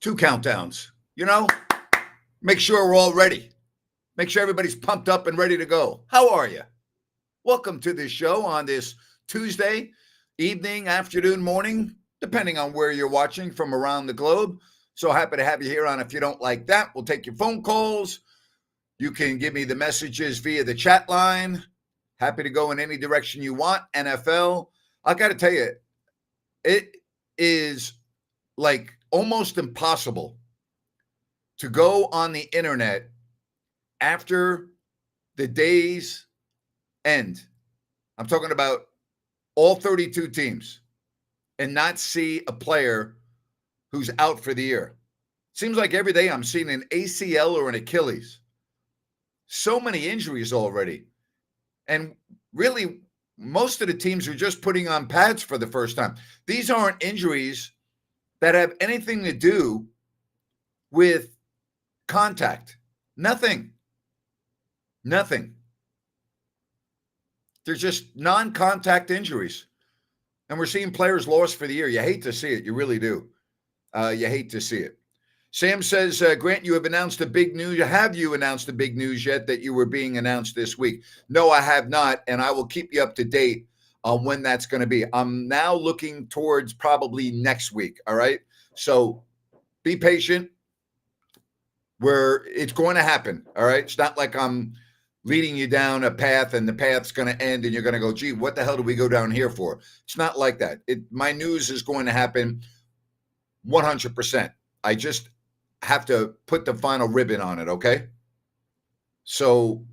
2 countdowns. Make sure we're all ready. Make sure everybody's pumped up and ready to go. How are you? Welcome to this show on this Tuesday evening, afternoon, morning, depending on where you're watching from around the globe. So happy to have you here on If You Don't Like That. We'll take your phone calls. You can give me the messages via the chat line. Happy to go in any direction you want. NFL. I got to tell you, it is like almost impossible to go on the internet after the day's end. I'm talking about all 32 teams and not see a player who's out for the year. Seems like every day I'm seeing an ACL or an Achilles. So many injuries already. And really, most of the teams are just putting on pads for the first time. These aren't injuries that have anything to do with contact. Nothing. They're just non-contact injuries. And we're seeing players lost for the year. You hate to see it. You really do. You hate to see it. Sam says, Grant, you have announced the big news. Have you announced the big news yet that you were being announced this week? No, I have not. And I will keep you up to date on when that's going to be. I'm now looking towards probably next week. All right. So be patient. It's going to happen. All right. It's not like I'm leading you down a path and the path's going to end and you're going to go, gee, what the hell do we go down here for? It's not like that. My news is going to happen 100%. I just have to put the final ribbon on it, okay? So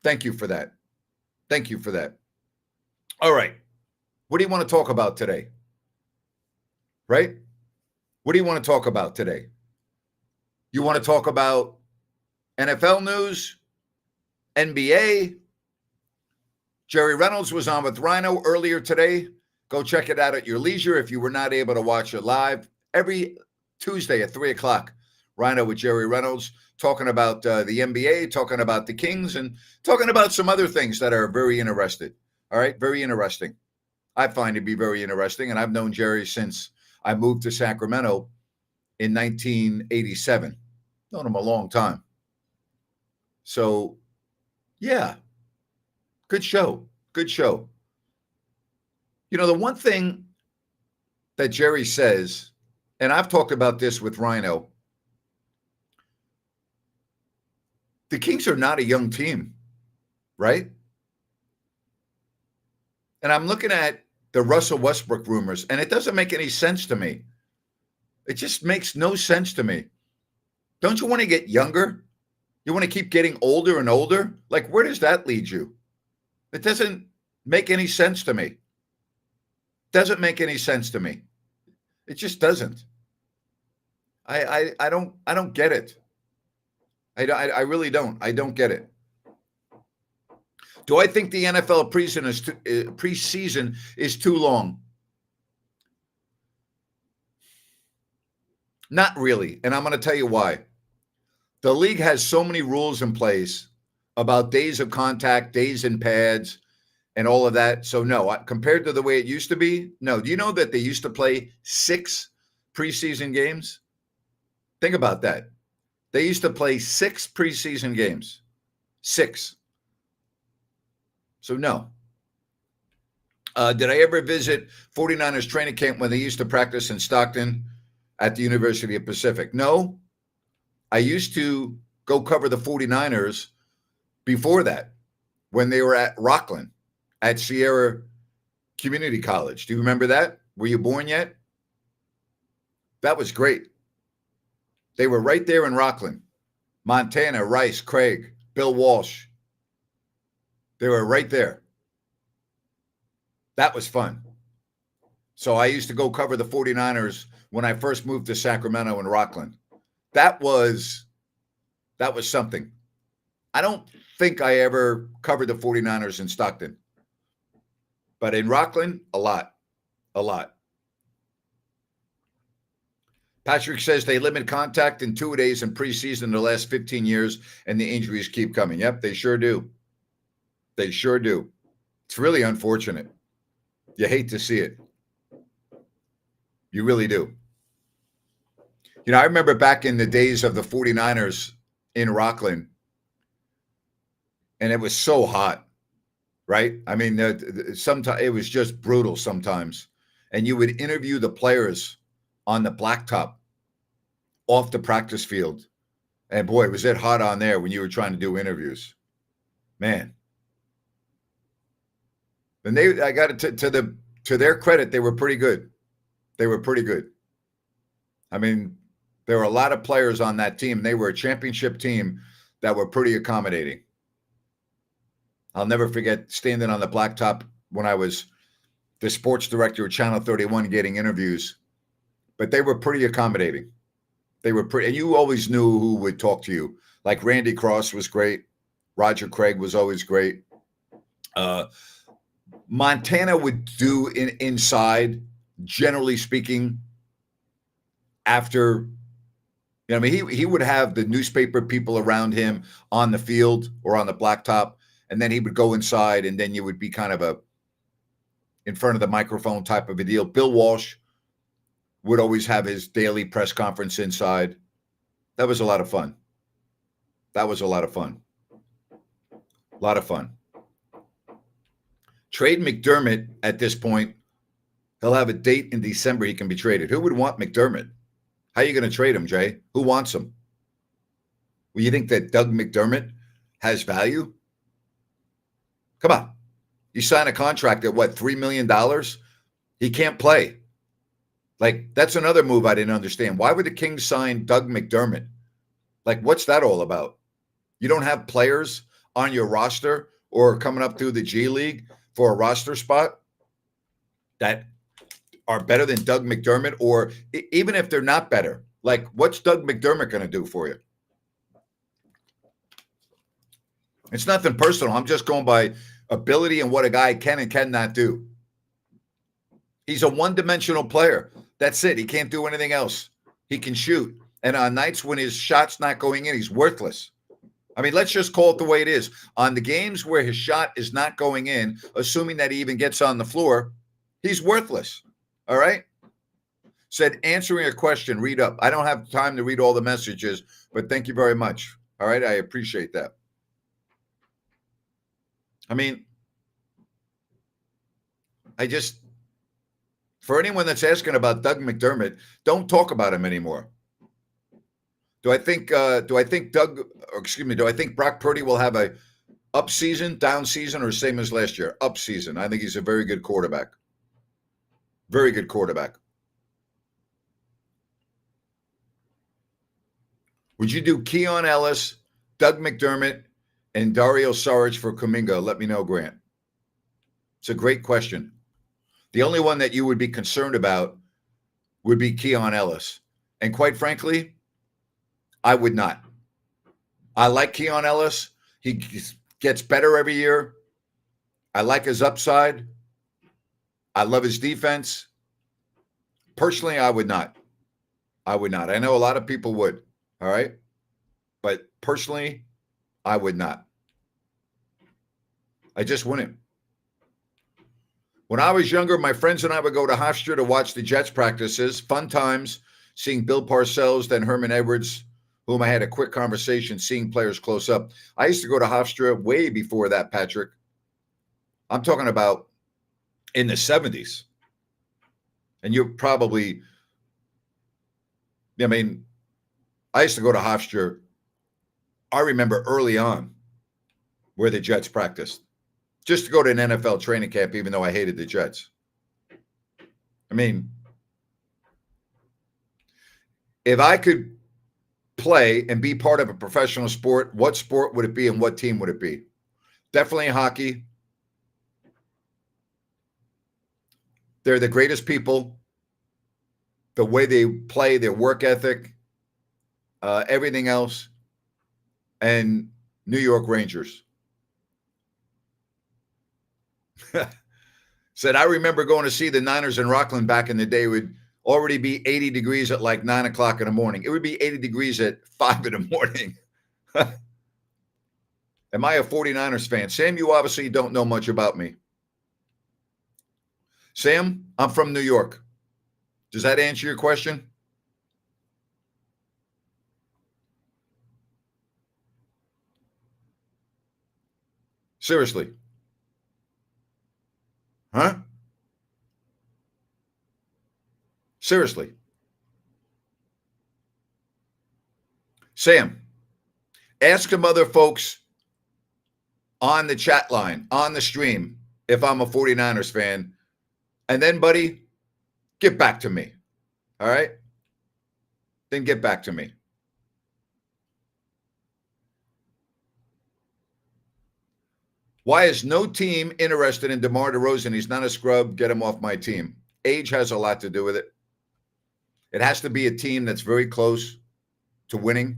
thank you for that. Thank you for that. All right. What do you want to talk about today? Right? What do you want to talk about today? You want to talk about NFL news, NBA? Jerry Reynolds was on with Rhino earlier today. Go check it out at your leisure if you were not able to watch it live. Every Tuesday at 3 o'clock, Rhino with Jerry Reynolds, talking about the NBA, talking about the Kings, and talking about some other things that are very interesting. All right, very interesting. I find it to be very interesting, and I've known Jerry since I moved to Sacramento in 1987. Known him a long time. So, yeah, good show. Good show. The one thing that Jerry says, and I've talked about this with Rhino, the Kings are not a young team, right? And I'm looking at the Russell Westbrook rumors, and it doesn't make any sense to me. It just makes no sense to me. Don't you want to get younger? You want to keep getting older and older? Like, where does that lead you? It doesn't make any sense to me. Doesn't make any sense to me. It just doesn't. I don't get it. I really don't. I don't get it. Do I think the NFL preseason is too long? Not really. And I'm going to tell you why. The league has so many rules in place about days of contact, days in pads, and all of that. So no, compared to the way it used to be, no. Do you know that they used to play 6 preseason games? Think about that. They used to play 6 preseason games. 6. So no. Did I ever visit 49ers training camp when they used to practice in Stockton at the University of Pacific? No. I used to go cover the 49ers before that when they were at Rockland at Sierra Community College. Do you remember that? Were you born yet? That was great. They were right there in Rockland. Montana, Rice, Craig, Bill Walsh. They were right there. That was fun. So I used to go cover the 49ers when I first moved to Sacramento and Rockland. That was something. I don't think I ever covered the 49ers in Stockton. But in Rockland, a lot. Patrick says they limit contact in 2 days in preseason the last 15 years, and the injuries keep coming. Yep, they sure do. They sure do. It's really unfortunate. You hate to see it. You really do. I remember back in the days of the 49ers in Rockland, and it was so hot, right? I mean, sometimes it was just brutal sometimes. And you would interview the players on the blacktop off the practice field. And boy, was it hot on there when you were trying to do interviews. Man. And I got it to their credit, they were pretty good. They were pretty good. I mean, there were a lot of players on that team. They were a championship team that were pretty accommodating. I'll never forget standing on the blacktop when I was the sports director at Channel 31 getting interviews. But they were pretty accommodating. They were pretty, and you always knew who would talk to you. Like Randy Cross was great. Roger Craig was always great. Montana would do inside, generally speaking, after, I mean, he would have the newspaper people around him on the field or on the blacktop, and then he would go inside, and then you would be kind of in front of the microphone type of a deal. Bill Walsh would always have his daily press conference inside. That was a lot of fun. That was a lot of fun. A lot of fun. Trade McDermott at this point. He'll have a date in December he can be traded. Who would want McDermott? How are you going to trade him, Jay? Who wants him? Well, you think that Doug McDermott has value? Come on. You sign a contract at what, $3 million? He can't play. Like, that's another move I didn't understand. Why would the Kings sign Doug McDermott? Like, what's that all about? You don't have players on your roster or coming up through the G League for a roster spot that are better than Doug McDermott, or even if they're not better, like, what's Doug McDermott going to do for you? It's nothing personal. I'm just going by ability and what a guy can and cannot do. He's a one-dimensional player. That's it. He can't do anything else. He can shoot. And on nights when his shot's not going in, he's worthless. I mean, let's just call it the way it is. On the games where his shot is not going in, assuming that he even gets on the floor, he's worthless. All right? Said, answering a question, read up. I don't have time to read all the messages, but thank you very much. All right? I appreciate that. I mean, for anyone that's asking about Doug McDermott, don't talk about him anymore. Do I think Brock Purdy will have a up season, down season, or same as last year? Up season. I think he's a very good quarterback. Very good quarterback. Would you do Keon Ellis, Doug McDermott, and Dario Saric for Kuminga? Let me know, Grant. It's a great question. The only one that you would be concerned about would be Keon Ellis. And quite frankly, I would not. I like Keon Ellis. He gets better every year. I like his upside. I love his defense. Personally, I would not. I would not. I know a lot of people would. All right. But personally, I would not. I just wouldn't. When I was younger, my friends and I would go to Hofstra to watch the Jets practices. Fun times, seeing Bill Parcells, then Herman Edwards, whom I had a quick conversation, seeing players close up. I used to go to Hofstra way before that, Patrick. I'm talking about in the 70s. And you're probably, I mean, I used to go to Hofstra, I remember early on, where the Jets practiced, just to go to an NFL training camp, even though I hated the Jets. I mean, if I could play and be part of a professional sport, what sport would it be and what team would it be? Definitely hockey. They're the greatest people. The way they play, their work ethic, everything else. And New York Rangers. Said, I remember going to see the Niners in Rockland back in the day. It would already be 80 degrees at like 9 o'clock in the morning. It would be 80 degrees at 5 in the morning. Am I a 49ers fan? Sam, you obviously don't know much about me. Sam, I'm from New York. Does that answer your question? Seriously. Huh? Seriously. Sam, ask some other folks on the chat line, on the stream, if I'm a 49ers fan. And then, buddy, get back to me. All right? Then get back to me. Why is no team interested in DeMar DeRozan? He's not a scrub. Get him off my team. Age has a lot to do with it. It has to be a team that's very close to winning.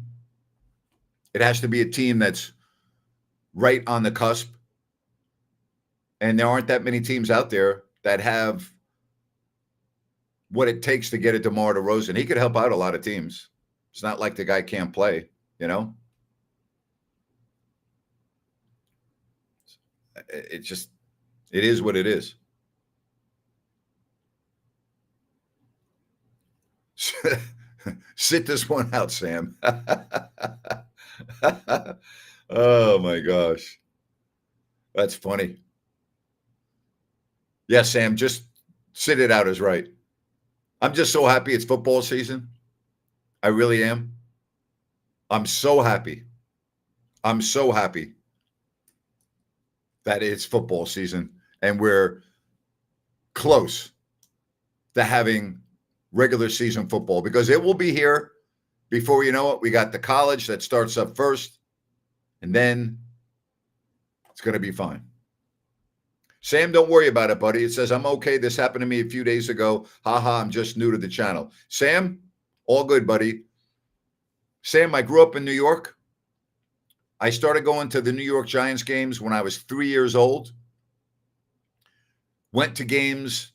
It has to be a team that's right on the cusp. And there aren't that many teams out there that have what it takes to get a DeMar DeRozan. He could help out a lot of teams. It's not like the guy can't play, you know? It is what it is. Sit this one out, Sam. Oh my gosh. That's funny. Yeah, Sam, just sit it out is right. I'm just so happy it's football season. I really am. I'm so happy. I'm so happy that it's football season and we're close to having regular season football because it will be here before you know it. We got the college that starts up first, and then it's going to be fine. Sam, don't worry about it, buddy. It says, I'm okay. This happened to me a few days ago. Haha, I'm just new to the channel. Sam, all good, buddy. Sam, I grew up in New York. I started going to the New York Giants games when I was 3 years old. Went to games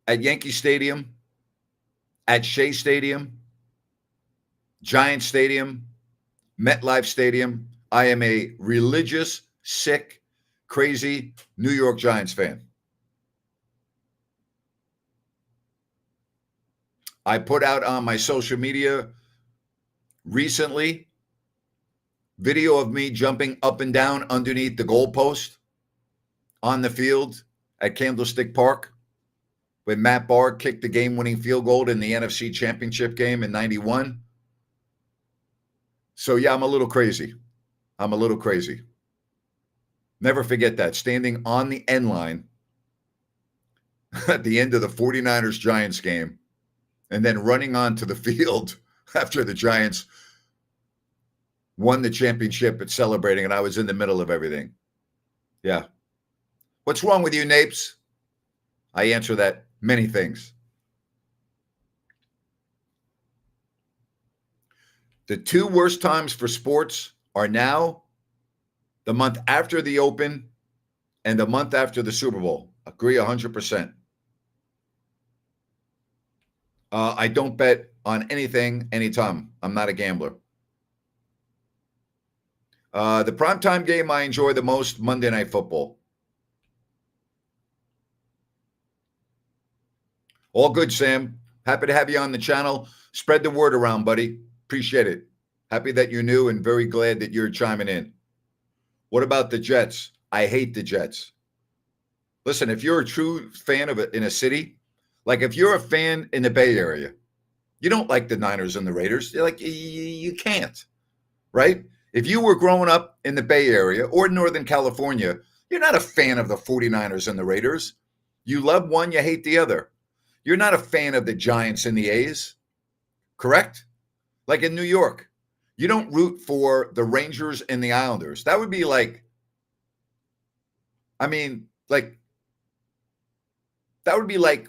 at Yankee Stadium, at Shea Stadium, Giants Stadium, MetLife Stadium. I am a religious, sick, crazy New York Giants fan. I put out on my social media recently video of me jumping up and down underneath the goalpost on the field at Candlestick Park when Matt Barr kicked the game-winning field goal in the NFC Championship game in 91. So, yeah, I'm a little crazy. I'm a little crazy. Never forget that, standing on the end line at the end of the 49ers Giants game and then running onto the field after the Giants won the championship and celebrating, and I was in the middle of everything. Yeah. What's wrong with you, Napes? I answer that many things. The two worst times for sports are now the month after the Open and the month after the Super Bowl. Agree 100%. I don't bet on anything anytime. I'm not a gambler. The primetime game I enjoy the most, Monday Night Football. All good, Sam. Happy to have you on the channel. Spread the word around, buddy. Appreciate it. Happy that you're new and very glad that you're chiming in. What about the Jets? I hate the Jets. Listen, if you're a true fan of it in a city, like if you're a fan in the Bay Area, you don't like the Niners and the Raiders. You're like, you can't, right? If you were growing up in the Bay Area or Northern California, you're not a fan of the 49ers and the Raiders. You love one, you hate the other. You're not a fan of the Giants and the A's, correct? Like in New York, you don't root for the Rangers and the Islanders. That would be like, I mean, like, that would be like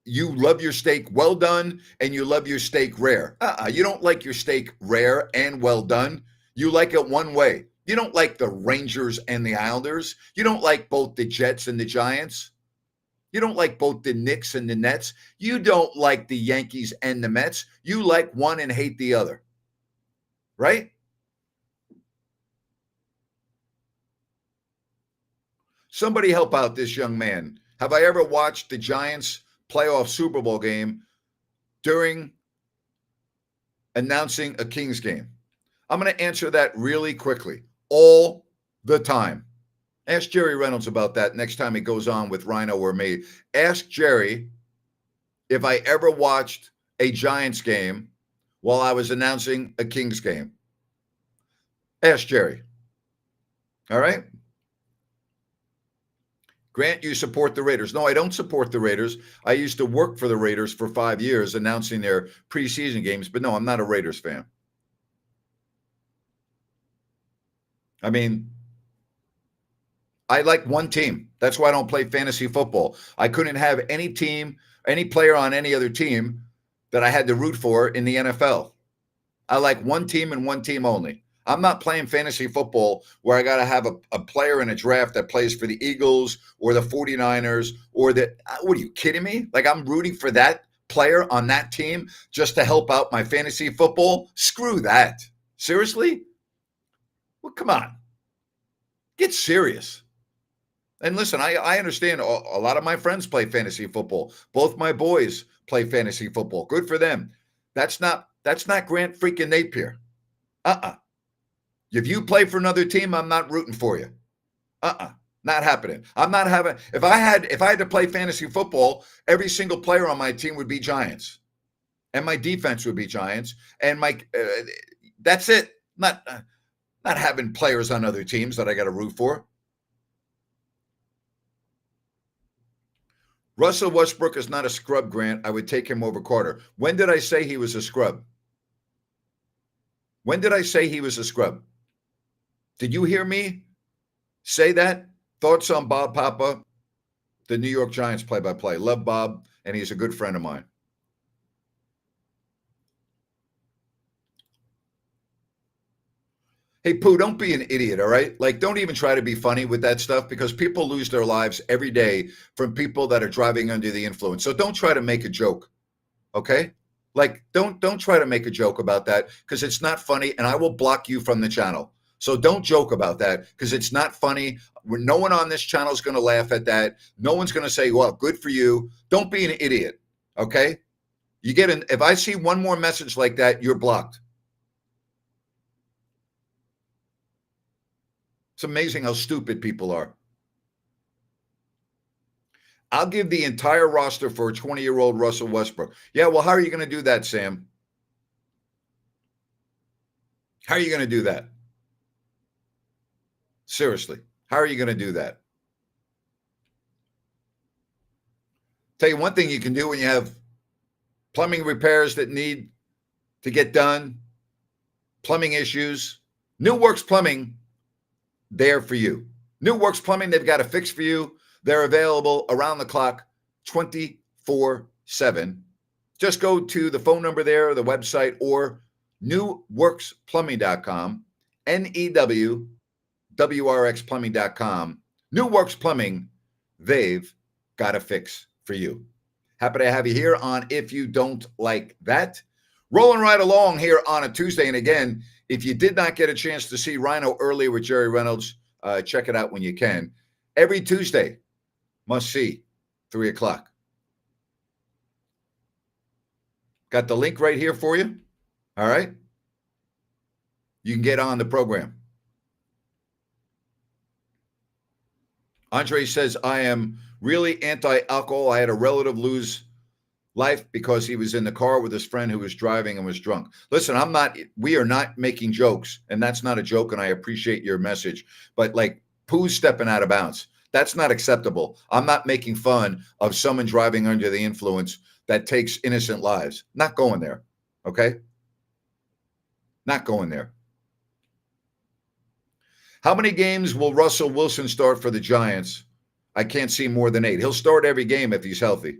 you love your steak well done and you love your steak rare. You don't like your steak rare and well done. You like it one way. You don't like the Rangers and the Islanders. You don't like both the Jets and the Giants. You don't like both the Knicks and the Nets. You don't like the Yankees and the Mets. You like one and hate the other. Right? Somebody help out this young man. Have I ever watched the Giants playoff Super Bowl game during announcing a Kings game? I'm going to answer that really quickly. All the time. Ask Jerry Reynolds about that next time he goes on with Rhino or me. Ask Jerry if I ever watched a Giants game while I was announcing a Kings game. Ask Jerry. All right? Grant, you support the Raiders. No, I don't support the Raiders. I used to work for the Raiders for 5 years announcing their preseason games, but no, I'm not a Raiders fan. I mean, I like one team. That's why I don't play fantasy football. I couldn't have any team, any player on any other team that I had to root for in the NFL. I like one team and one team only. I'm not playing fantasy football where I got to have a player in a draft that plays for the Eagles or the 49ers or the, what are you kidding me? Like I'm rooting for that player on that team just to help out my fantasy football? Screw that. Seriously? Well, come on. Get serious. And listen, I understand a lot of my friends play fantasy football. Both my boys play fantasy football. Good for them. That's not Grant freaking Napier. If you play for another team, I'm not rooting for you. Not happening. I'm not having if I had to play fantasy football, every single player on my team would be Giants. And my defense would be Giants. And my that's it. Not having players on other teams that I got to root for. Russell Westbrook is not a scrub, Grant. I would take him over Carter. When did I say he was a scrub? When did I say he was a scrub? Did you hear me say that? Thoughts on Bob Papa, the New York Giants play-by-play. Love Bob, and he's a good friend of mine. Hey, Pooh, don't be an idiot, all right? Like, don't even try to be funny with that stuff because people lose their lives every day from people that are driving under the influence. So don't try to make a joke, okay? Like, don't try to make a joke about that because it's not funny, and I will block you from the channel. So don't joke about that because it's not funny. No one on this channel is going to laugh at that. No one's going to say, well, good for you. Don't be an idiot, okay? If I see one more message like that, you're blocked. It's amazing how stupid people are. I'll give the entire roster for a 20-year-old Russell Westbrook. Yeah, well, how are you going to do that, Sam? How are you going to do that? Seriously, how are you going to do that? Tell you one thing you can do when you have plumbing repairs that need to get done, plumbing issues, New Works Plumbing, there for you. New Works Plumbing, they've got a fix for you. They're available around the clock, 24/7. Just go to the phone number there, the website, or newworksplumbing.com, NEWWRXplumbing.com. New Works Plumbing, they've got a fix for you. Happy to have you here on If You Don't Like That. Rolling right along here on a Tuesday. And again, if you did not get a chance to see Rhino earlier with Jerry Reynolds, check it out when you can. Every Tuesday, must see, 3 o'clock. Got the link right here for you. All right. You can get on the program. Andre says, I am really anti-alcohol. I had a relative lose life because he was in the car with his friend who was driving and was drunk. Listen, we are not making jokes, and that's not a joke, and I appreciate your message. But like Pooh's stepping out of bounds. That's not acceptable. I'm not making fun of someone driving under the influence that takes innocent lives. Not going there. Okay? Not going there. How many games will Russell Wilson start for the Giants? I can't see more than 8. He'll start every game if he's healthy.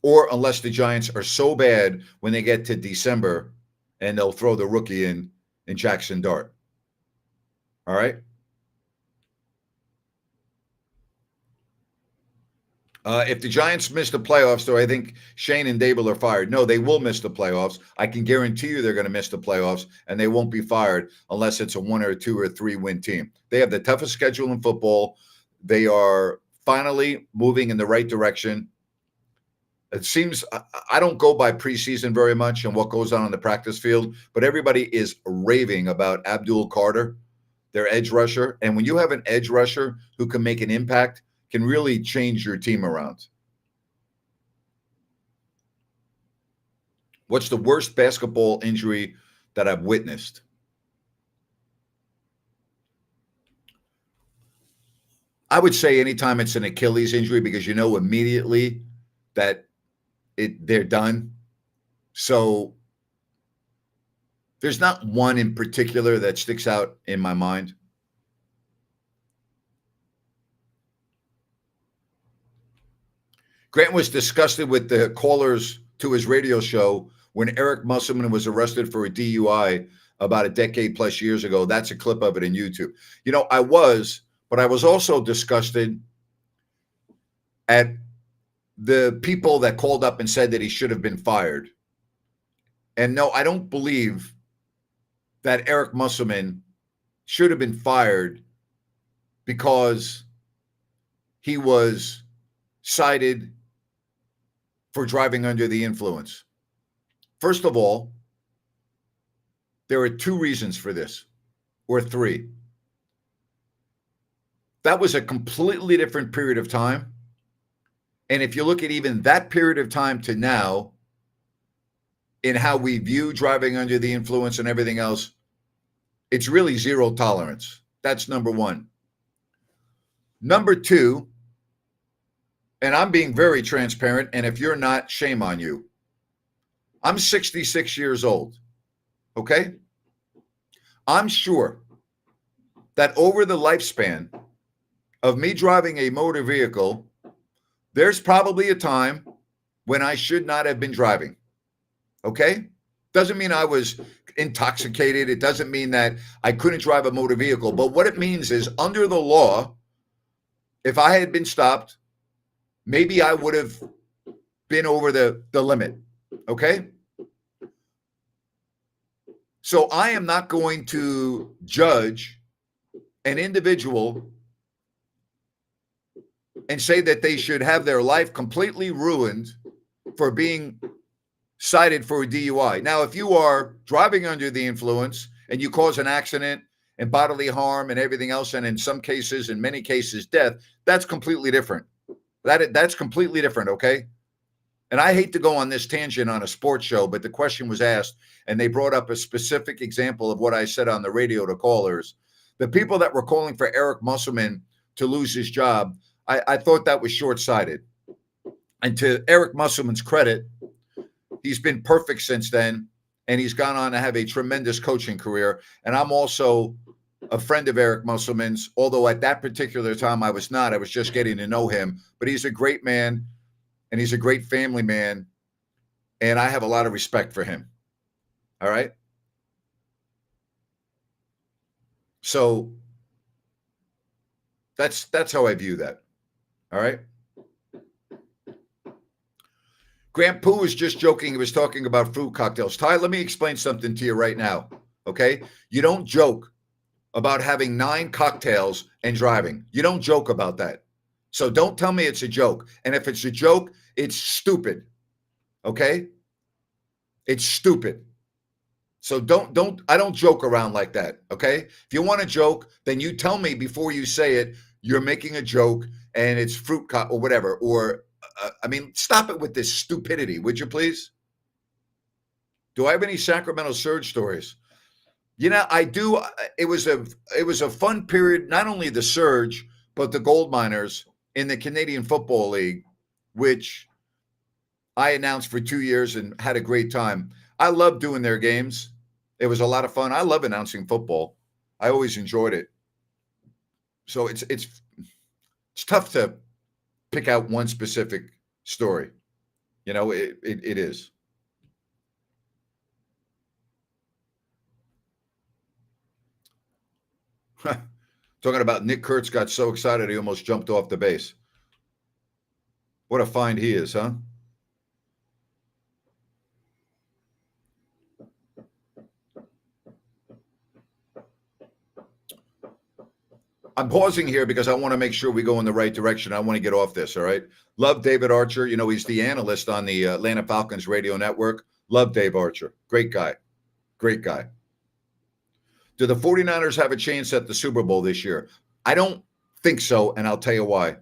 Or unless the Giants are so bad when they get to December and they'll throw the rookie in Jackson Dart. All right? If the Giants miss the playoffs, though, I think Shane and Dable are fired. No, they will miss the playoffs. I can guarantee you they're going to miss the playoffs, and they won't be fired unless it's a 1 or 2 or 3 win team. They have the toughest schedule in football. They are finally moving in the right direction. It seems I don't go by preseason very much and what goes on the practice field, but everybody is raving about Abdul Carter, their edge rusher. And when you have an edge rusher who can make an impact, can really change your team around. What's the worst basketball injury that I've witnessed? I would say anytime it's an Achilles injury because you know immediately that they're done. So there's not one in particular that sticks out in my mind. Grant was disgusted with the callers to his radio show when Eric Musselman was arrested for a DUI about a decade plus years ago. That's a clip of it in YouTube. You know, I was, but I was also disgusted at the people that called up and said that he should have been fired. And no, I don't believe that Eric Musselman should have been fired because he was cited for driving under the influence. First of all, there are two reasons for this, or three. That was a completely different period of time. And if you look at even that period of time to now, in how we view driving under the influence and everything else, it's really zero tolerance. That's number one. Number two, and I'm being very transparent, and if you're not, shame on you. I'm 66 years old, okay? I'm sure that over the lifespan of me driving a motor vehicle, there's probably a time when I should not have been driving, okay? Doesn't mean I was intoxicated. It doesn't mean that I couldn't drive a motor vehicle. But what it means is under the law, if I had been stopped, maybe I would have been over the limit, okay? So I am not going to judge an individual and say that they should have their life completely ruined for being cited for a DUI. Now, if you are driving under the influence and you cause an accident and bodily harm and everything else, and in some cases, in many cases, death, that's completely different. That's completely different, okay? And I hate to go on this tangent on a sports show, but the question was asked, and they brought up a specific example of what I said on the radio to callers. The people that were calling for Eric Musselman to lose his job, I thought that was short-sighted. And to Eric Musselman's credit, he's been perfect since then, and he's gone on to have a tremendous coaching career. And I'm also a friend of Eric Musselman's, although at that particular time I was not. I was just getting to know him. But he's a great man, and he's a great family man, and I have a lot of respect for him. All right? So that's how I view that. All right? Grant Pooh was just joking. He was talking about fruit cocktails. Ty, let me explain something to you right now. Okay? You don't joke about having 9 cocktails and driving. You don't joke about that. So don't tell me it's a joke. And if it's a joke, it's stupid. Okay? It's stupid. So I don't joke around like that. Okay? If you want to joke, then you tell me before you say it, you're making a joke and it's fruit or whatever. Or I mean, stop it with this stupidity, would you please? Do I have any Sacramento Surge stories? You know, I do. It was a fun period. Not only the Surge, but the Gold Miners in the Canadian Football League, which I announced for 2 years and had a great time. I love doing their games. It was a lot of fun. I love announcing football. I always enjoyed it. So it's tough to pick out one specific story. You know, it is. Talking about Nick Kurtz got so excited he almost jumped off the base. What a find he is, huh? I'm pausing here because I want to make sure we go in the right direction. I want to get off this, all right? Love David Archer. You know, he's the analyst on the Atlanta Falcons radio network. Love Dave Archer. Great guy. Great guy. Do the 49ers have a chance at the Super Bowl this year? I don't think so, and I'll tell you why.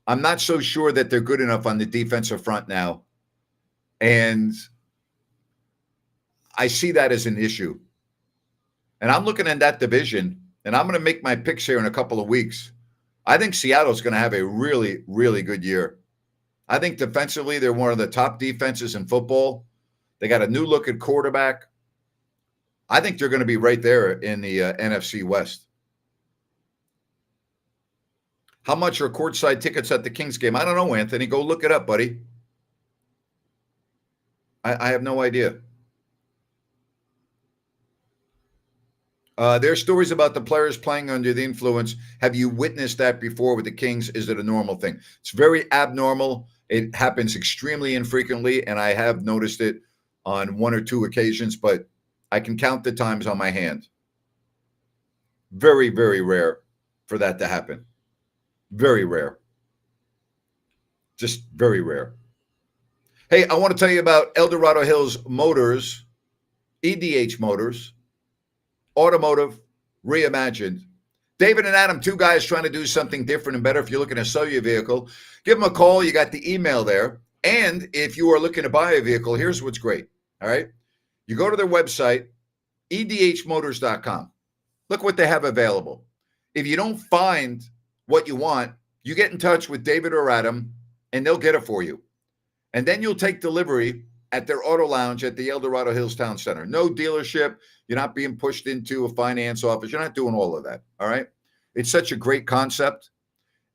I'm not so sure that they're good enough on the defensive front now, and I see that as an issue. And I'm looking at that division, and I'm going to make my picks here in a couple of weeks. I think Seattle's going to have a really, really good year. I think defensively, they're one of the top defenses in football. They got a new look at quarterback. I think they're going to be right there in the NFC West. How much are courtside tickets at the Kings game? I don't know, Anthony. Go look it up, buddy. I have no idea. There are stories about the players playing under the influence. Have you witnessed that before with the Kings? Is it a normal thing? It's very abnormal. It happens extremely infrequently, and I have noticed it on one or two occasions, but I can count the times on my hand. Very, very rare for that to happen. Very rare. Just very rare. Hey, I want to tell you about El Dorado Hills Motors, EDH Motors, Automotive Reimagined. David and Adam, two guys trying to do something different and better. If you're looking to sell your vehicle, give them a call. You got the email there. And if you are looking to buy a vehicle, here's what's great. All right. You go to their website, edhmotors.com. Look what they have available. If you don't find what you want, you get in touch with David or Adam, and they'll get it for you. And then you'll take delivery at their auto lounge at the El Dorado Hills Town Center. No dealership. You're not being pushed into a finance office. You're not doing all of that. All right. It's such a great concept.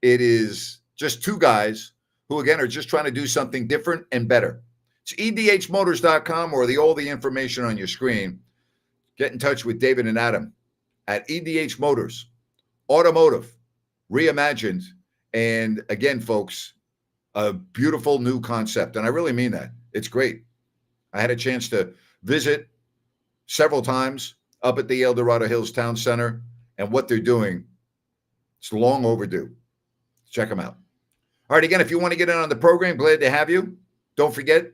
It is just two guys who, again, are just trying to do something different and better. It's edhmotors.com or all the information on your screen. Get in touch with David and Adam at EDH Motors, Automotive Reimagined. And again, folks, a beautiful new concept. And I really mean that. It's great. I had a chance to visit several times up at the El Dorado Hills Town Center, and what they're doing, it's long overdue. Check them out. All right, again, if you want to get in on the program, glad to have you. Don't forget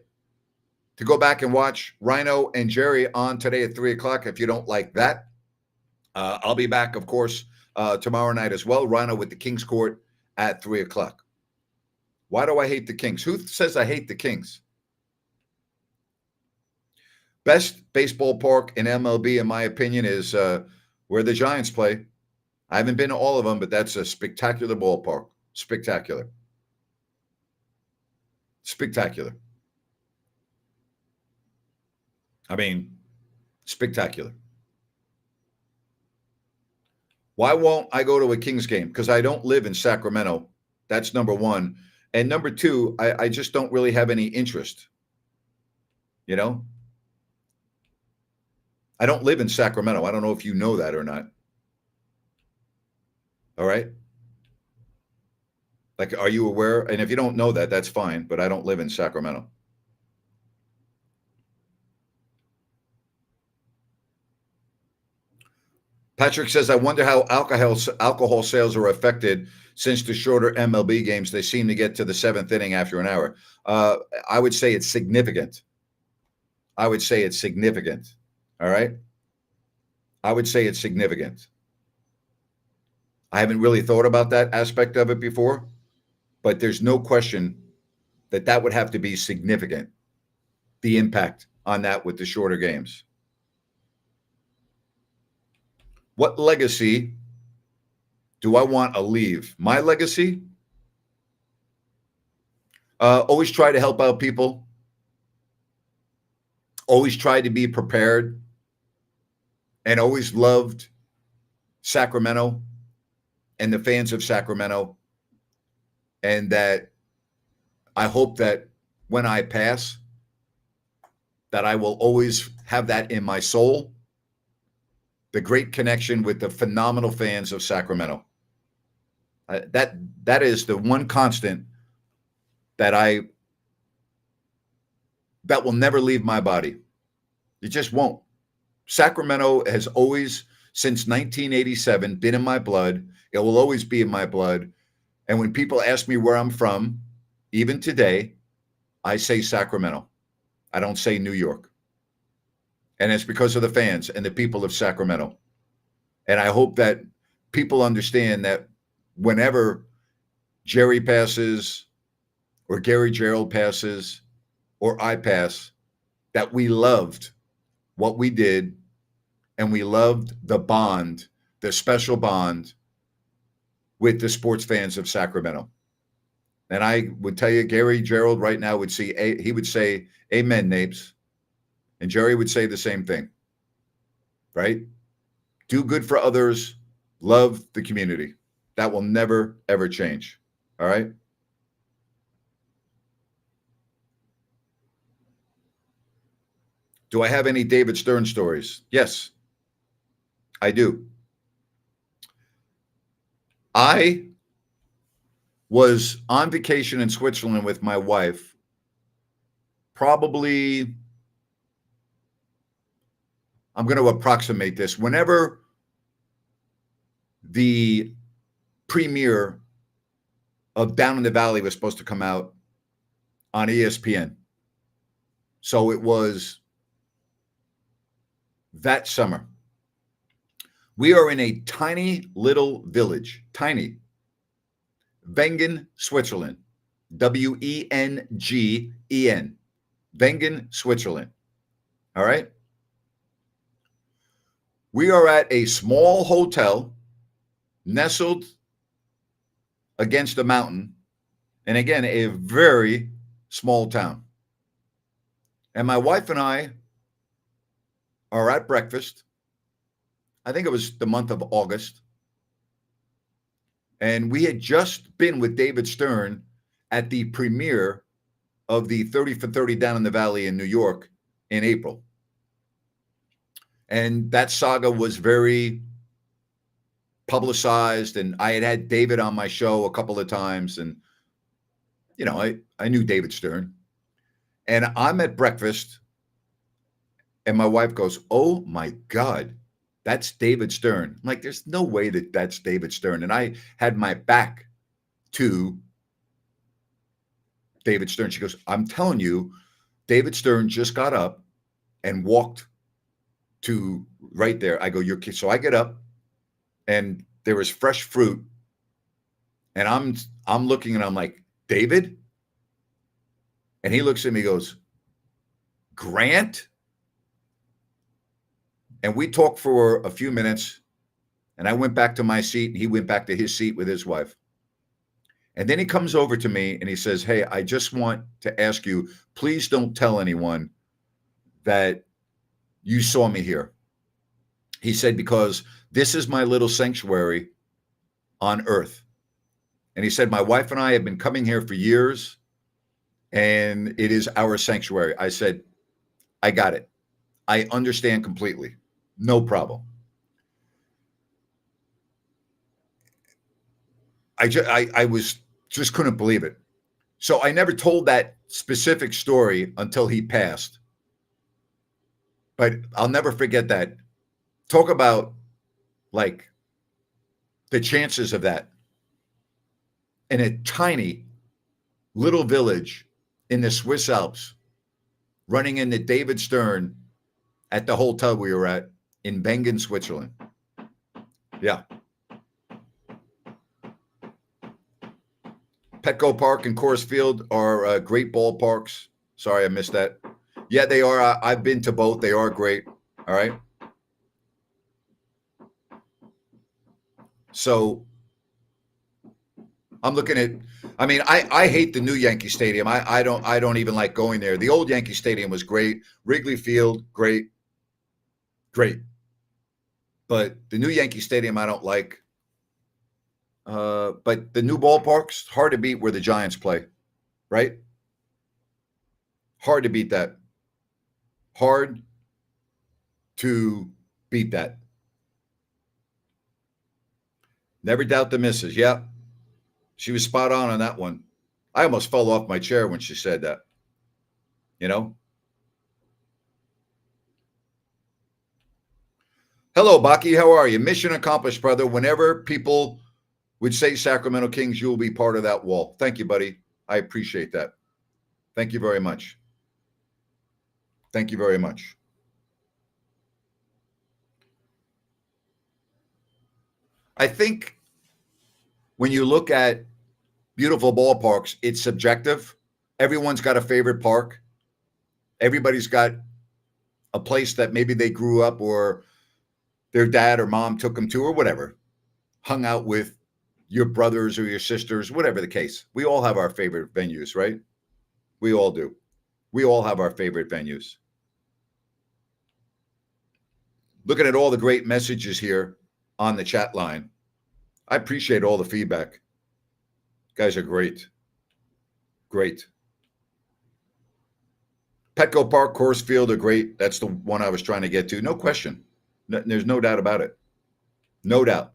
to go back and watch Rhino and Jerry on today at 3 o'clock if you don't like that. I'll be back, of course, tomorrow night as well. Rhino with the Kings Court at 3 o'clock. Why do I hate the Kings? Who says I hate the Kings? Best baseball park in MLB, in my opinion, is where the Giants play. I haven't been to all of them, but that's a spectacular ballpark. Spectacular. Spectacular. I mean, spectacular. Why won't I go to a Kings game? Because I don't live in Sacramento. That's number one. And number two, I just don't really have any interest. You know? I don't live in Sacramento. I don't know if you know that or not. All right? Like, are you aware? And if you don't know that, that's fine, but I don't live in Sacramento. Patrick says, I wonder how alcohol sales are affected since the shorter MLB games. They seem to get to the seventh inning after an hour. I would say it's significant. I would say it's significant. All right? I would say it's significant. I haven't really thought about that aspect of it before, but there's no question that that would have to be significant, the impact on that with the shorter games. What legacy do I want to leave? My legacy? Always try to help out people. Always try to be prepared. And always loved Sacramento and the fans of Sacramento. And that I hope that when I pass, that I will always have that in my soul. The great connection with the phenomenal fans of Sacramento. That is the one constant that will never leave my body. It just won't. Sacramento has always, since 1987, been in my blood, It will always be in my blood. And when people ask me where I'm from, even today, I say Sacramento. I don't say New York. And it's because of the fans and the people of Sacramento. And I hope that people understand that whenever Jerry passes or Gary Gerald passes or I pass, that we loved what we did and we loved the bond, the special bond with the sports fans of Sacramento. And I would tell you, Gary Gerald right now would he would say, "Amen, Napes," and Jerry would say the same thing. Right? Do good for others, love the community. That will never ever change. All right. Do I have any David Stern stories? Yes, I do. I was on vacation in Switzerland with my wife, probably, I'm going to approximate this, whenever the premiere of Down in the Valley was supposed to come out on ESPN. So it was that summer. We are in a tiny little village, tiny, Wengen, Switzerland, Wengen, Wengen, Switzerland. All right. We are at a small hotel nestled against a mountain. And again, a very small town. And my wife and I are at breakfast. I think it was the month of August. And we had just been with David Stern at the premiere of the 30 for 30 Down in the Valley in New York in April. And that saga was very publicized. And I had David on my show a couple of times. And, you know, I knew David Stern. And I'm at breakfast. And my wife goes, "Oh, my God, that's David Stern." I'm like, there's no way that that's David Stern. And I had my back to David Stern. She goes, "I'm telling you, David Stern just got up and walked to right there." I go, "You're kidding." So I get up and there was fresh fruit. And I'm looking and I'm like, "David?" And he looks at me and goes, "Grant?" And we talked for a few minutes. And I went back to my seat and he went back to his seat with his wife. And then he comes over to me and he says, "Hey, I just want to ask you, please don't tell anyone that you saw me here." He said, "Because this is my little sanctuary on earth." And he said, "My wife and I have been coming here for years and it is our sanctuary." I said, "I got it. I understand completely. No problem." I was just couldn't believe it. So I never told that specific story until he passed. But I'll never forget that. Talk about like the chances of that in a tiny little village in the Swiss Alps, running into David Stern at the hotel we were at in Wengen, Switzerland. Yeah. Petco Park and Coors Field are great ballparks. Sorry, I missed that. Yeah, they are. I've been to both. They are great. All right. So I'm looking at. I mean, I hate the new Yankee Stadium. I don't even like going there. The old Yankee Stadium was great. Wrigley Field, great, great. But the new Yankee Stadium, I don't like. But the new ballparks, hard to beat where the Giants play, right? Hard to beat that. Hard to beat that. Never doubt the misses. Yeah, she was spot on that one. I almost fell off my chair when she said that. You know. Hello, Baki. How are you? Mission accomplished, brother. Whenever people would say, Sacramento Kings, you will be part of that wall. Thank you, buddy. I appreciate that. Thank you very much. Thank you very much. I think when you look at beautiful ballparks, it's subjective. Everyone's got a favorite park. Everybody's got a place that maybe they grew up or their dad or mom took them to or whatever, hung out with your brothers or your sisters, whatever the case. We all have our favorite venues, right? We all do. We all have our favorite venues. Looking at all the great messages here on the chat line. I appreciate all the feedback. You guys are great. Great. Petco Park, Coors Field are great. That's the one I was trying to get to. No question. There's no doubt about it. No doubt.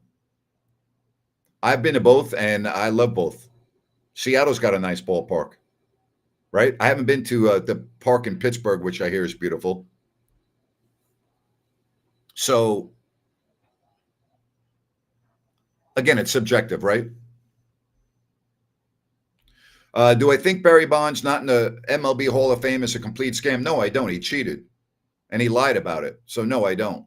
I've been to both, and I love both. Seattle's got a nice ballpark, right? I haven't been to the park in Pittsburgh, which I hear is beautiful. So, again, it's subjective, right? Do I think Barry Bonds not in the MLB Hall of Fame is a complete scam? No, I don't. He cheated, and he lied about it. So, no, I don't.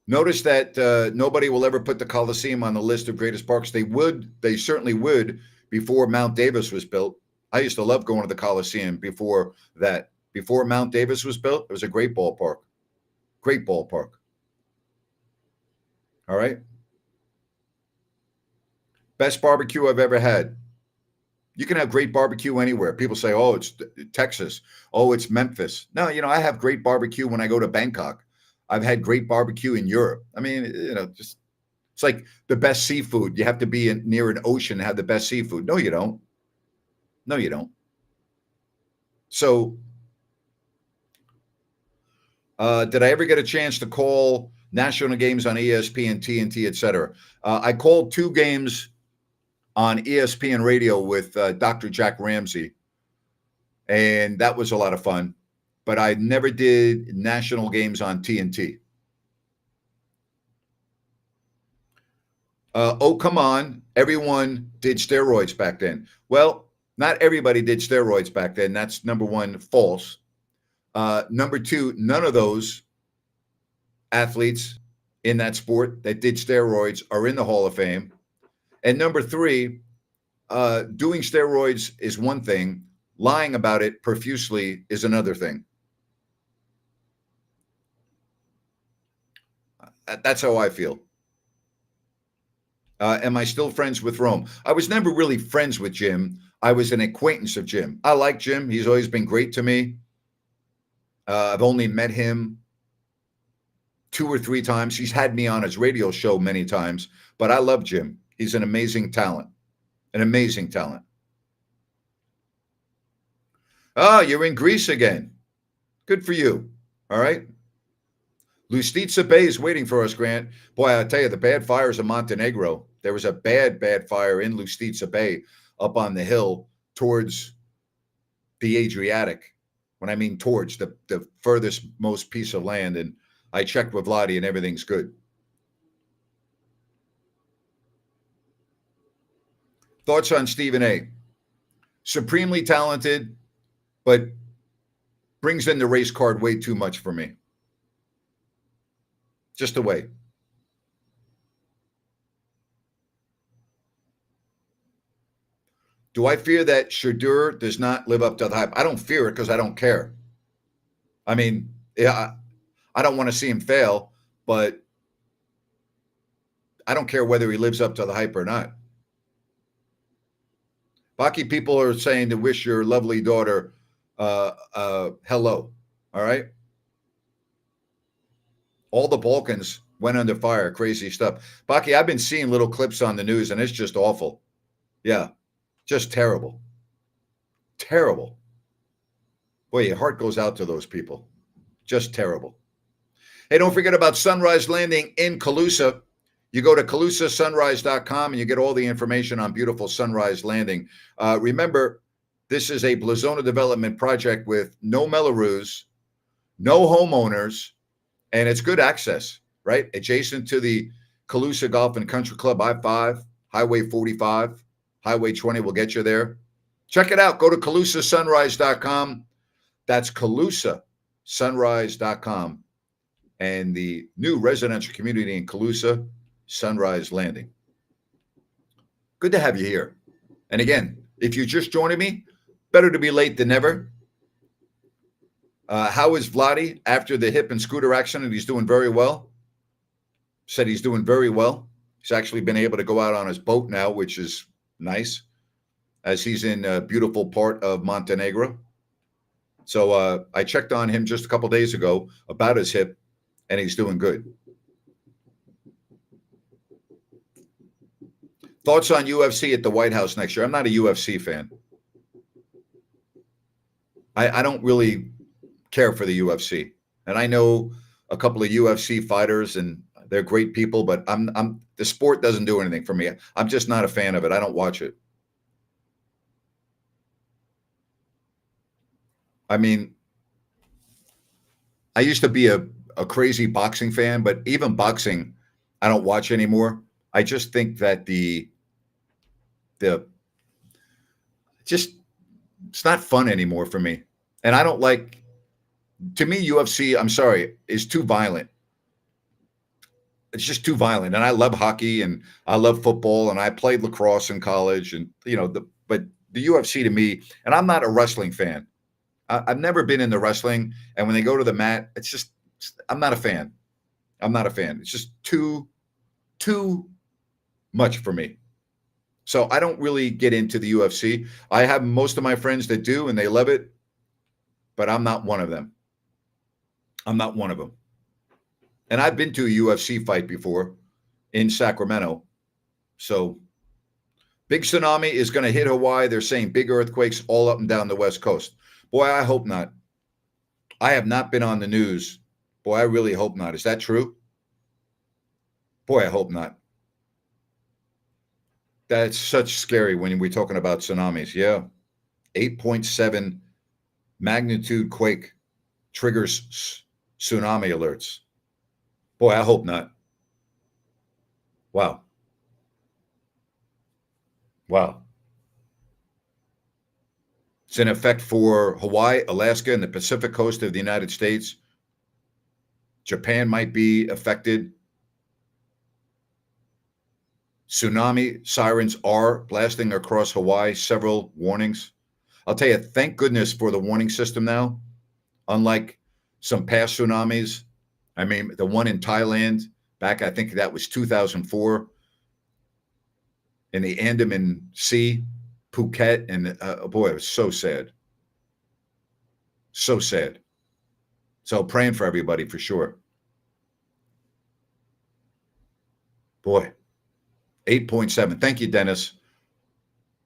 Notice that nobody will ever put the Coliseum on the list of greatest parks. They certainly would before Mount Davis was built. I used to love going to the Coliseum before that. Before Mount Davis was built, it was a great ballpark. Great ballpark. All right. Best barbecue I've ever had. You can have great barbecue anywhere. People say, oh, it's Texas. Oh, it's Memphis. No, I have great barbecue when I go to Bangkok. I've had great barbecue in Europe. I mean, just it's like the best seafood. You have to be near an ocean to have the best seafood. No, you don't. No, you don't. So, did I ever get a chance to call national games on ESPN, TNT, et cetera? I called 2 games on ESPN radio with Dr. Jack Ramsey, and that was a lot of fun. But I never did national games on TNT. Oh, come on. Everyone did steroids back then. Well, not everybody did steroids back then. That's number one, false. Number two, none of those athletes in that sport that did steroids are in the Hall of Fame. And number three, doing steroids is one thing. Lying about it profusely is another thing. That's how I feel. Am I still friends with Rome? I was never really friends with Jim. I was an acquaintance of Jim. I like Jim. He's always been great to me. I've only met him 2 or 3 times. He's had me on his radio show many times, but I love Jim. He's an amazing talent. An amazing talent. Oh, you're in Greece again. Good for you. All right. Lustitsa Bay is waiting for us, Grant. Boy, I'll tell you, the bad fires in Montenegro. There was a bad fire in Lustitsa Bay up on the hill towards the Adriatic. When I mean towards the furthest most piece of land. And I checked with Vladi and everything's good. Thoughts on Stephen A? Supremely talented, but brings in the race card way too much for me. Just a way. Do I fear that Shedeur does not live up to the hype? I don't fear it because I don't care. I mean, yeah, I don't want to see him fail, but I don't care whether he lives up to the hype or not. Baki, people are saying to wish your lovely daughter hello. All right. All the Balkans went under fire. Crazy stuff. Baki, I've been seeing little clips on the news, and it's just awful. Yeah, just terrible. Terrible. Boy, your heart goes out to those people. Just terrible. Hey, don't forget about Sunrise Landing in Calusa. You go to CalusaSunrise.com and you get all the information on beautiful Sunrise Landing. Remember, this is a Blazona development project with no Mellorews, no homeowners, and it's good access, right? Adjacent to the Calusa Golf and Country Club, I-5, Highway 45, Highway 20 will get you there. Check it out. Go to CalusaSunrise.com. That's CalusaSunrise.com. And the new residential community in Calusa, Sunrise Landing. Good to have you here. And again, if you're just joining me, better to be late than never. How is Vladdy after the hip and scooter accident? He's doing very well. Said he's doing very well. He's actually been able to go out on his boat now, which is nice, as he's in a beautiful part of Montenegro. So I checked on him just a couple days ago about his hip, and he's doing good. Thoughts on UFC at the White House next year? I'm not a UFC fan. I don't really care for the UFC. And I know a couple of UFC fighters, and they're great people, but the sport doesn't do anything for me. I'm just not a fan of it. I don't watch it. I mean, I used to be a crazy boxing fan, but even boxing, I don't watch anymore. I just think that it's not fun anymore for me. And I don't like, to me, UFC, I'm sorry, is too violent. It's just too violent. And I love hockey and I love football and I played lacrosse in college and, but the UFC to me, and I'm not a wrestling fan. I've never been into wrestling. And when they go to the mat, I'm not a fan. I'm not a fan. It's just too much for me. So I don't really get into the UFC. I have most of my friends that do, and they love it, but I'm not one of them. I'm not one of them. And I've been to a UFC fight before in Sacramento. So big tsunami is going to hit Hawaii. They're saying big earthquakes all up and down the West Coast. Boy, I hope not. I have not been on the news. Boy, I really hope not. Is that true? Boy, I hope not. That's such scary when we're talking about tsunamis. Yeah. 8.7 magnitude quake triggers tsunami alerts. Boy, I hope not. Wow. Wow. It's in effect for Hawaii, Alaska, and the Pacific coast of the United States. Japan might be affected. Tsunami sirens are blasting across Hawaii, several warnings. I'll tell you, thank goodness for the warning system now. Unlike some past tsunamis, I mean, the one in Thailand back, I think that was 2004, in the Andaman Sea, Phuket, and boy, it was so sad. So sad. So praying for everybody for sure. Boy. 8.7. Thank you, Dennis.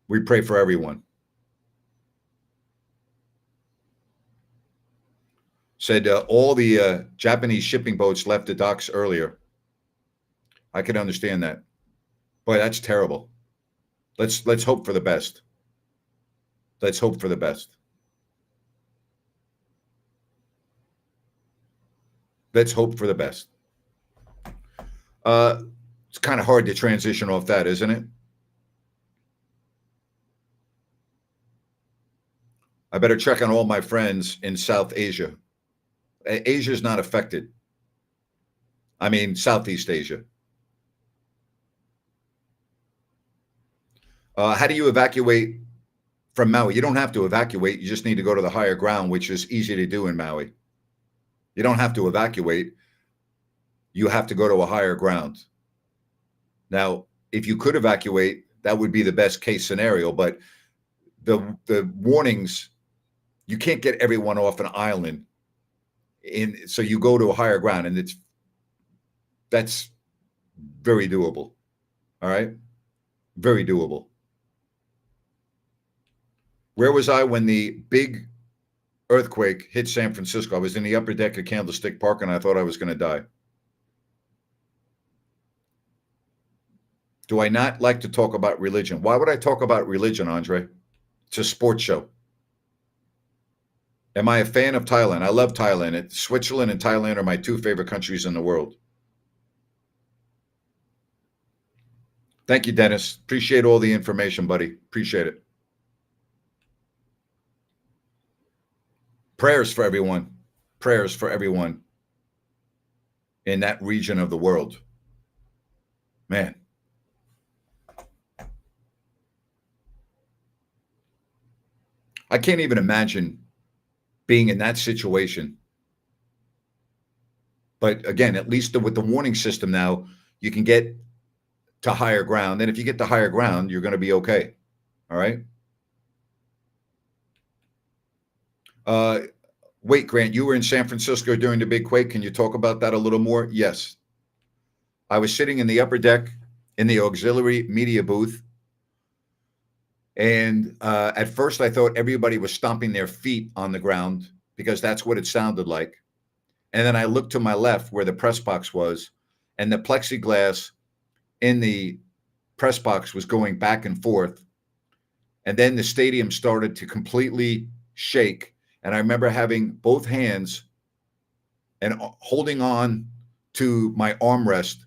We pray for everyone. Said all the Japanese shipping boats left the docks earlier. I can understand that. Boy, that's terrible. Let's hope for the best. Let's hope for the best. Let's hope for the best. It's kind of hard to transition off that, isn't it? I better check on all my friends in South Asia. Asia is not affected. I mean, Southeast Asia. How do you evacuate from Maui? You don't have to evacuate. You just need to go to the higher ground, which is easy to do in Maui. You don't have to evacuate. You have to go to a higher ground. Now, if you could evacuate, that would be the best case scenario. But the warnings, you can't get everyone off an island. So you go to a higher ground, and that's very doable. All right? Very doable. Where was I when the big earthquake hit San Francisco? I was in the upper deck of Candlestick Park, and I thought I was going to die. Do I not like to talk about religion? Why would I talk about religion, Andre? It's a sports show. Am I a fan of Thailand? I love Thailand. Switzerland and Thailand are my two favorite countries in the world. Thank you, Dennis. Appreciate all the information, buddy. Appreciate it. Prayers for everyone. Prayers for everyone in that region of the world. Man, I can't even imagine being in that situation. But again, at least with the warning system now, you can get to higher ground. And if you get to higher ground, you're going to be okay. All right. Uh, Wait, Grant, you were in San Francisco during the big quake. Can you talk about that a little more? Yes. I was sitting in the upper deck in the auxiliary media booth. And at first, I thought everybody was stomping their feet on the ground because that's what it sounded like. And then I looked to my left where the press box was, and the plexiglass in the press box was going back and forth. And then the stadium started to completely shake. And I remember having both hands and holding on to my armrest.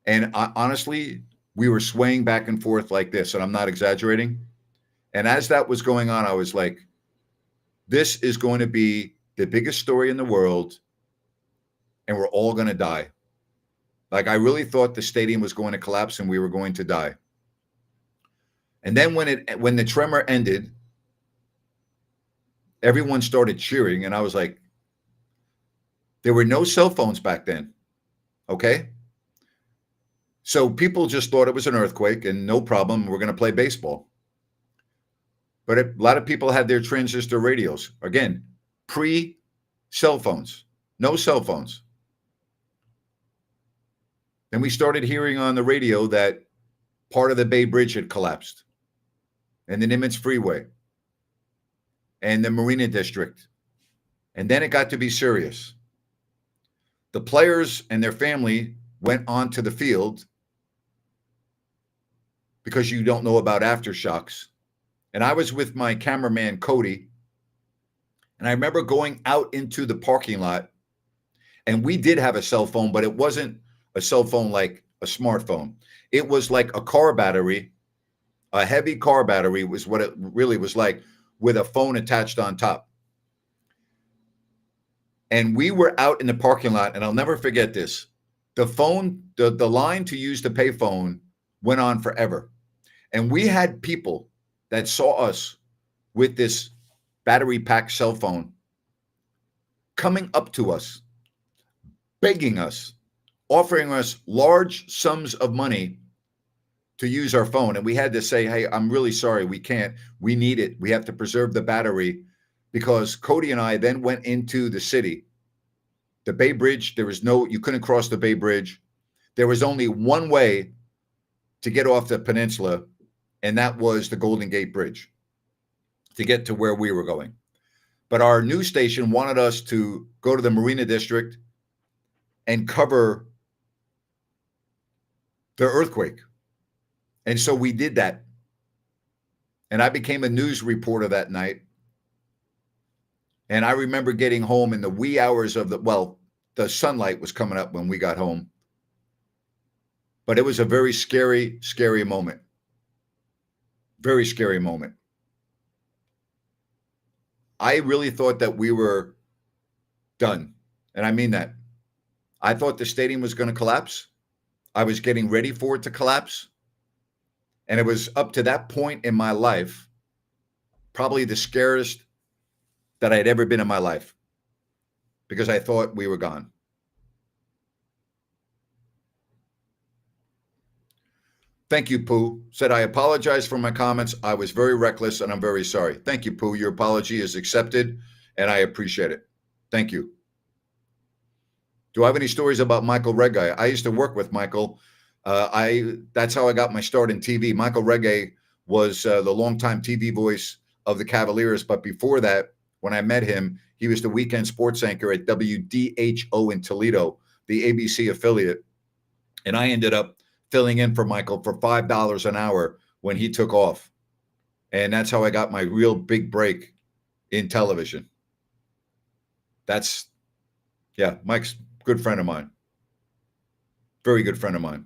And honestly, we were swaying back and forth like this, and I'm not exaggerating. And as that was going on, I was like, this is going to be the biggest story in the world, and we're all going to die. Like, I really thought the stadium was going to collapse and we were going to die. And then when the tremor ended, everyone started cheering, and I was like, there were no cell phones back then. Okay. So people just thought it was an earthquake and no problem. We're going to play baseball. But a lot of people had their transistor radios. Again, pre cell phones, no cell phones. And we started hearing on the radio that part of the Bay Bridge had collapsed, and the Nimitz Freeway, and the Marina District. And then it got to be serious. The players and their family went onto the field because you don't know about aftershocks. And I was with my cameraman, Cody. And I remember going out into the parking lot, and we did have a cell phone, but it wasn't a cell phone like a smartphone. It was like a car battery, a heavy car battery was what it really was like, with a phone attached on top. And we were out in the parking lot, and I'll never forget this. The phone, the line to use the payphone went on forever. And we had people that saw us with this battery packed cell phone coming up to us, begging us, offering us large sums of money to use our phone. And we had to say, hey, I'm really sorry, we can't. We need it. We have to preserve the battery, because Cody and I then went into the city. The Bay Bridge, you couldn't cross the Bay Bridge. There was only one way to get off the peninsula, and that was the Golden Gate Bridge to get to where we were going. But our news station wanted us to go to the Marina District and cover the earthquake. And so we did that. And I became a news reporter that night. And I remember getting home in the wee hours of the sunlight was coming up when we got home. But it was a very scary, scary moment. Very scary moment. I really thought that we were done. And I mean that. I thought the stadium was going to collapse. I was getting ready for it to collapse. And it was up to that point in my life, probably the scariest that I had ever been in my life, because I thought we were gone. Thank you, Pooh. Said, I apologize for my comments. I was very reckless and I'm very sorry. Thank you, Pooh. Your apology is accepted and I appreciate it. Thank you. Do I have any stories about Michael Reggae? I used to work with Michael. That's how I got my start in TV. Michael Reggae was the longtime TV voice of the Cavaliers. But before that, when I met him, he was the weekend sports anchor at WDHO in Toledo, the ABC affiliate. And I ended up filling in for Michael for $5 an hour when he took off. And that's how I got my real big break in television. Mike's a good friend of mine. Very good friend of mine.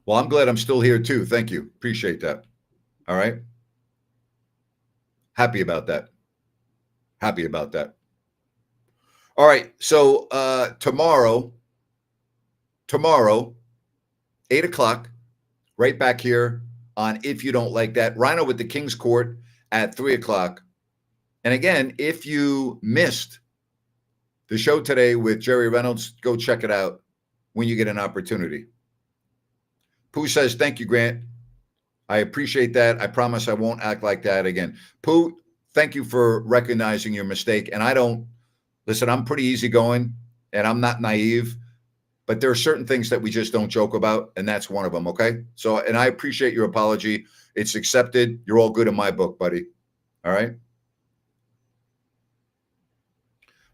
Well, I'm glad I'm still here too. Thank you. Appreciate that. All right. Happy about that. Happy about that. All right. So tomorrow, 8 o'clock, right back here on If You Don't Like That. Rhino with the King's Court at 3 o'clock. And again, if you missed the show today with Jerry Reynolds, go check it out when you get an opportunity. Pooh says, thank you, Grant. I appreciate that. I promise I won't act like that again. Pooh, thank you for recognizing your mistake. And listen, I'm pretty easygoing and I'm not naive, but there are certain things that we just don't joke about. And that's one of them. Okay. So, and I appreciate your apology. It's accepted. You're all good in my book, buddy. All right.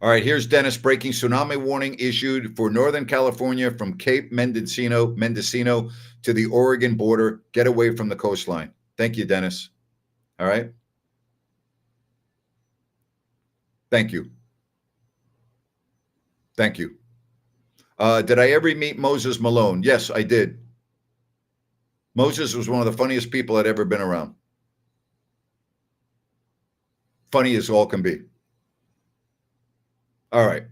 All right, here's Dennis breaking tsunami warning issued for Northern California from Cape Mendocino to the Oregon border. Get away from the coastline. Thank you, Dennis. All right. Thank you. Thank you. Did I ever meet Moses Malone? Yes, I did. Moses was one of the funniest people I'd ever been around. Funny as all can be. All right.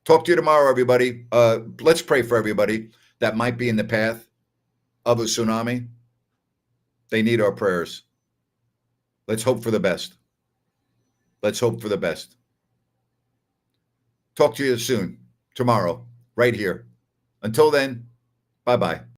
Talk to you tomorrow, everybody. Let's pray for everybody that might be in the path of a tsunami. They need our prayers. Let's hope for the best. Let's hope for the best. Talk to you soon, tomorrow, right here. Until then, bye-bye.